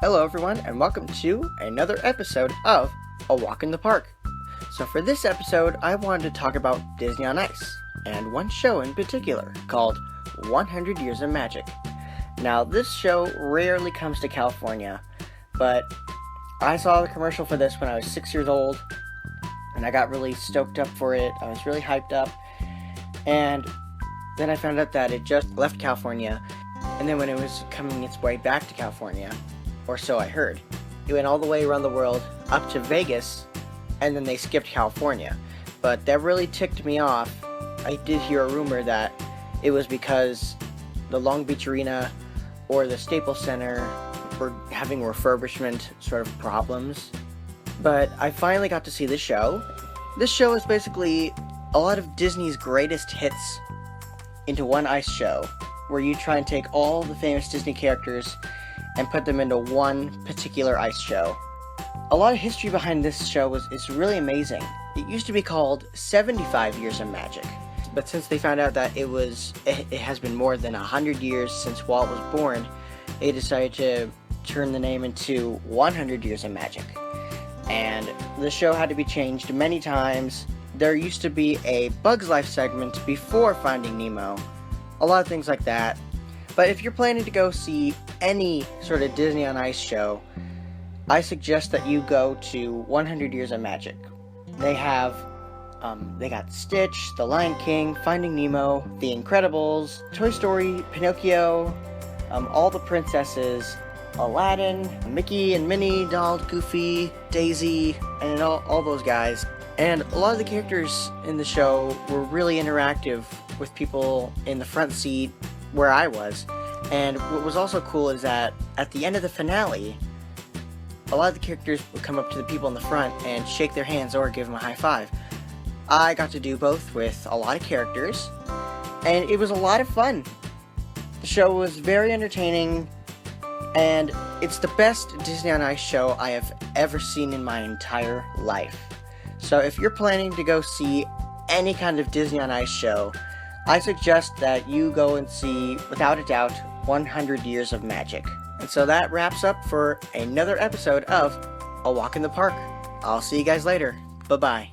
Hello everyone, and welcome to another episode of A Walk in the Park. So for this episode, I wanted to talk about Disney on Ice, and one show in particular, called 100 Years of Magic. Now, this show rarely comes to California, but I saw the commercial for this when I was 6 years old, and I got really stoked up for it. I was really hyped up, and then I found out that it just left California, and then when it was coming its way back to California, or so I heard, it went all the way around the world, up to Vegas, and then they skipped California. But that really ticked me off. I did hear a rumor that it was because the Long Beach Arena or the Staples Center were having refurbishment sort of problems. But I finally got to see the show. This show is basically a lot of Disney's greatest hits into one ice show, where you try and take all the famous Disney characters and put them into one particular ice show. A lot of history behind this show is really amazing. It used to be called 75 Years of Magic, but since they found out that it has been more than 100 years since Walt was born, they decided to turn the name into 100 Years of Magic. And the show had to be changed many times. There used to be a Bug's Life segment before Finding Nemo. A lot of things like that. But if you're planning to go see any sort of Disney on Ice show, I suggest that you go to 100 Years of Magic. They got Stitch, The Lion King, Finding Nemo, The Incredibles, Toy Story, Pinocchio, all the princesses, Aladdin, Mickey and Minnie, Donald, Goofy, Daisy, and all those guys. And a lot of the characters in the show were really interactive with people in the front seat where I was. And what was also cool is that at the end of the finale, a lot of the characters would come up to the people in the front and shake their hands or give them a high five. I got to do both with a lot of characters, and it was a lot of fun. The show was very entertaining, and it's the best Disney on Ice show I have ever seen in my entire life. So if you're planning to go see any kind of Disney on Ice show, I suggest that you go and see, without a doubt, 100 Years of Magic. And so that wraps up for another episode of A Walk in the Park. I'll see you guys later. Bye-bye.